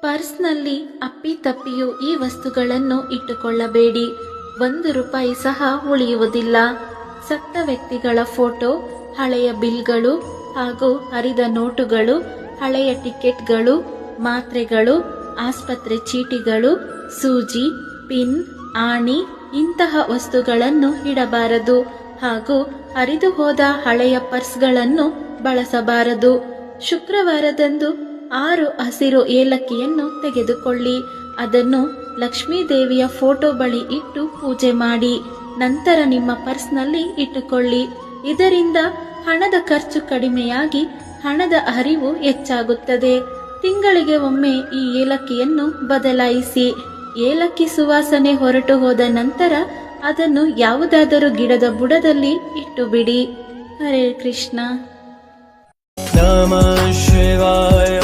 ಪರ್ಸ್ನಲ್ಲಿ ಅಪ್ಪಿತಪ್ಪಿಯೂ ಈ ವಸ್ತುಗಳನ್ನು ಇಟ್ಟುಕೊಳ್ಳಬೇಡಿ. 1 ರೂಪಾಯಿ ಸಹ ಉಳಿಯುವುದಿಲ್ಲ. ಸತ್ತ ವ್ಯಕ್ತಿಗಳ ಫೋಟೋ, ಹಳೆಯ ಬಿಲ್ಗಳು ಹಾಗೂ ಹರಿದ ನೋಟುಗಳು, ಹಳೆಯ ಟಿಕೆಟ್ಗಳು, ಮಾತ್ರೆಗಳು, ಆಸ್ಪತ್ರೆ ಚೀಟಿಗಳು, ಸೂಜಿ, ಪಿನ್, ಆಣಿ ಇಂತಹ ವಸ್ತುಗಳನ್ನು ಇಡಬಾರದು ಹಾಗೂ ಹರಿದು ಹೋದ ಹಳೆಯ ಪರ್ಸ್ಗಳನ್ನು ಬಳಸಬಾರದು. ಶುಕ್ರವಾರದಂದು 6 ಹಸಿರು ಏಲಕ್ಕಿಯನ್ನು ತೆಗೆದುಕೊಳ್ಳಿ. ಅದನ್ನು ಲಕ್ಷ್ಮೀದೇವಿಯ ಫೋಟೋ ಬಳಿ ಇಟ್ಟು ಪೂಜೆ ಮಾಡಿ. ನಂತರ ನಿಮ್ಮ ಪರ್ಸ್ನಲ್ಲಿ ಇಟ್ಟುಕೊಳ್ಳಿ. ಇದರಿಂದ ಹಣದ ಖರ್ಚು ಕಡಿಮೆಯಾಗಿ ಹಣದ ಹರಿವು ಹೆಚ್ಚಾಗುತ್ತದೆ. ತಿಂಗಳಿಗೆ ಒಮ್ಮೆ ಈ ಏಲಕ್ಕಿಯನ್ನು ಬದಲಾಯಿಸಿ. ಏಲಕ್ಕಿ ಸುವಾಸನೆ ಹೊರಟು ಹೋದ ನಂತರ ಅದನ್ನು ಯಾವುದಾದರೂ ಗಿಡದ ಬುಡದಲ್ಲಿ ಇಟ್ಟು ಬಿಡಿ. ಹರೇ ಕೃಷ್ಣ. ನಮಃ ಶಿವಾಯ.